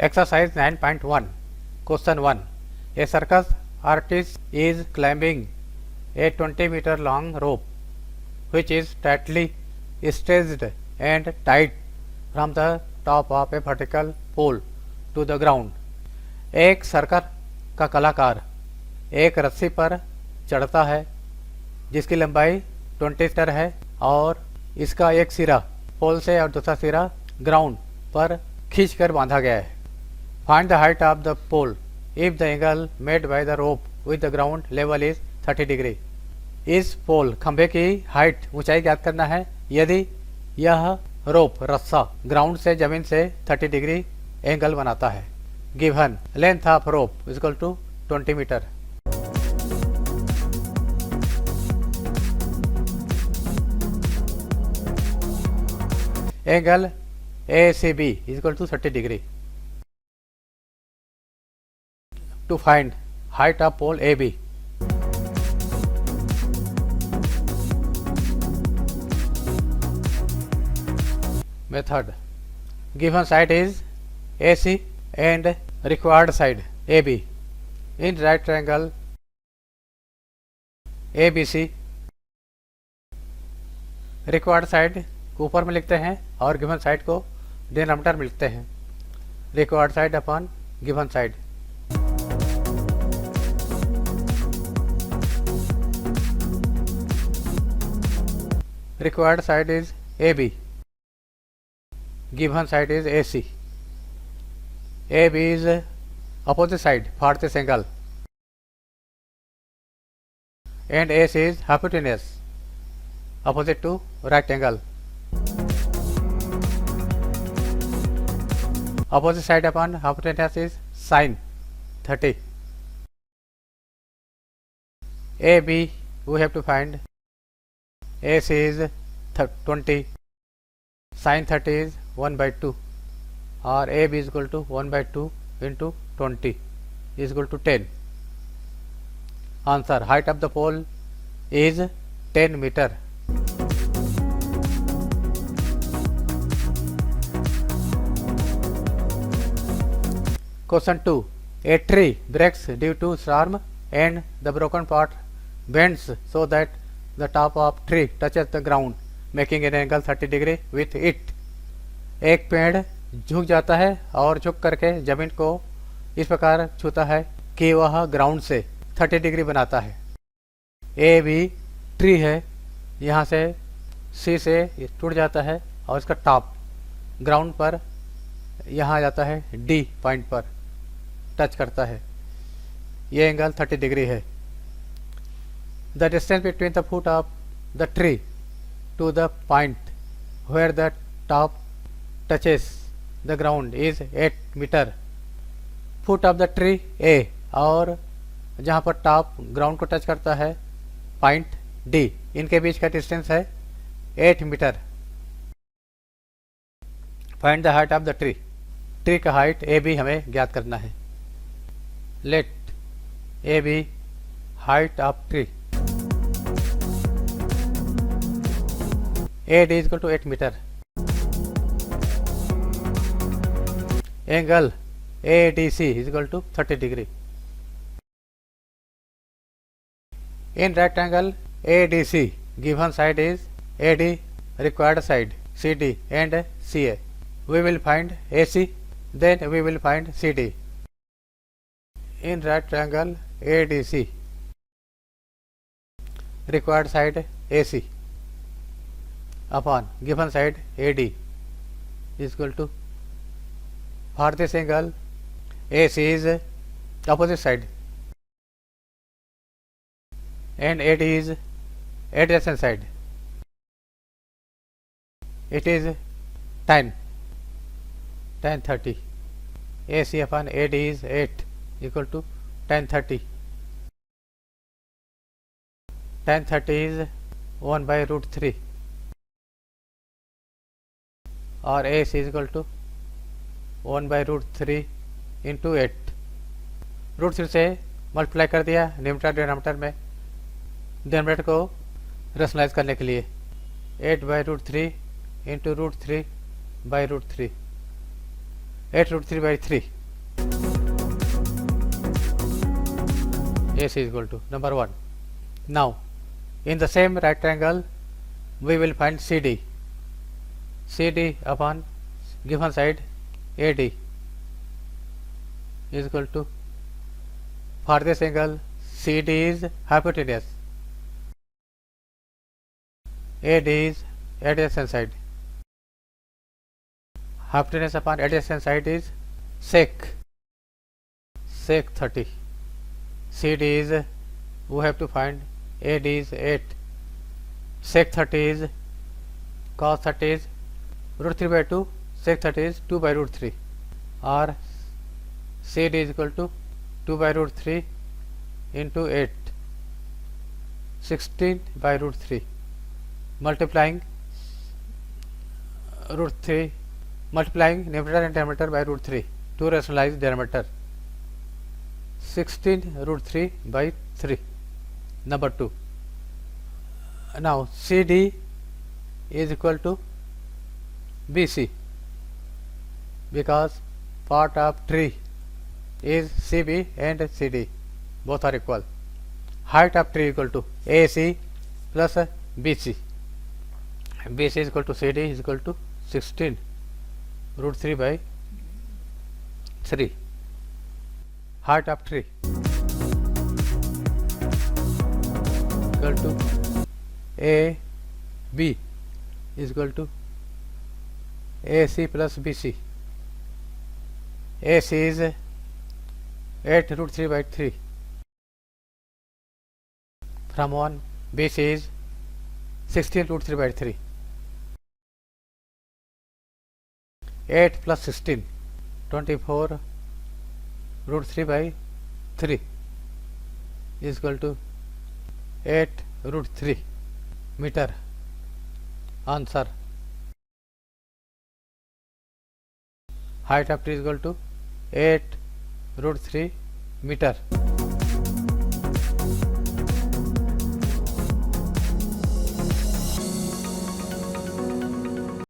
Exercise 9.1. Question 1. A circus artist is climbing a 20-meter long rope which is tightly stretched and tied from the top of a vertical pole to the ground. एक circus का कलाकार एक रस्सी पर चढ़ता है जिसकी लंबाई 20 मीटर है और इसका एक सिरा पोल से और दूसरा सिरा ग्राउंड पर खींचकर बांधा गया है. Find the height of the pole if the angle made by the rope with the ground level is 30 degree. इस पोल खंभे की हाइट ऊंचाई ज्ञात करना है यदि यह रोप रस्सा ग्राउंड से जमीन से 30 डिग्री एंगल बनाता है. Given length of rope is equal to 20 metre. Angle ACB is equal to 30 degree. To find height of pole AB. Method. Given side is AC and required side AB. In right triangle ABC, required side ऊपर में लिखते हैं और given side को denominator में लिखते हैं. Required side upon given side. Required side is AB. Given side is AC. AB is opposite side for this angle and AC is hypotenuse opposite to right angle. Opposite side upon hypotenuse is sin 30. AB we have to find. AC is 20. Sin 30 is 1 by 2 or AB is equal to 1 by 2 into 20 is equal to 10. Answer. Height of the pole is 10 meter. Question 2. A tree breaks due to storm and the broken part bends so that the top of tree touches the ground making an angle 30 degree with it. एक पेड़ झुक जाता है और झुक करके जमीन को इस प्रकार छूता है कि वह ग्राउंड से 30 डिग्री बनाता है. ए भी ट्री है, यहाँ से सी से टूट जाता है और इसका टॉप ग्राउंड पर यहाँ आ जाता है डी पॉइंट पर टच करता है. ये एंगल 30 डिग्री है. The distance between the foot of the tree to the point where the top touches the ground is 8 metre. Foot of the tree A और जहाँ पर टॉप ग्राउंड को touch करता है पॉइंट डी, इनके बीच का distance है 8 metre. Find the height of the tree. Tree का हाइट ए बी हमें ज्ञात करना है. Let A B height of tree. A D is equal to 8 metre. Angle ADC is equal to 30 degree. In right angle ADC, given side is AD, required side CD and CA. We will find AC, then we will find CD. In right triangle ADC, required side AC upon given side AD is equal to, for this angle AC is opposite side and AD is adjacent side. It is tan 30. AC upon AD is 8 equal to tan 30. Tan 30 is 1 by root 3 or AC is equal to 1 by root 3 into 8. Root 3 से multiply कर दिया numerator denominator में denominator को rationalise करने के लिए. 8 by root 3 into root 3 by root 3. 8 root 3 by 3 AC is equal to number 1. Now in the same right triangle we will find CD. CD upon given side AD is equal to, for this angle CD is hypotenuse, AD is adjacent side. Hypotenuse upon adjacent side is sec 30. CD is, we have to find AD is 8. Sec 30 is, cos 30 is root 3 by 2, sec 30 is 2 by root 3, or CD is equal to 2 by root 3 into 8, 16 by root 3, multiplying root 3, multiplying numerator and denominator by root 3 to rationalize denominator. 16 root 3 by 3. Number 2. Now CD is equal to BC, because part of tree is CB and CD, both are equal. Height of tree equal to AC plus BC. BC is equal to CD is equal to 16 root 3 by 3. Height of tree equal to AB is equal to AC plus BC. AC is 8 root 3 by 3 from 1. BC is 16 root 3 by 3. 8 plus 16, 24 root 3 by 3 is equal to 8 root 3 meter. Answer. Height of tree is equal to 8 root 3 meter.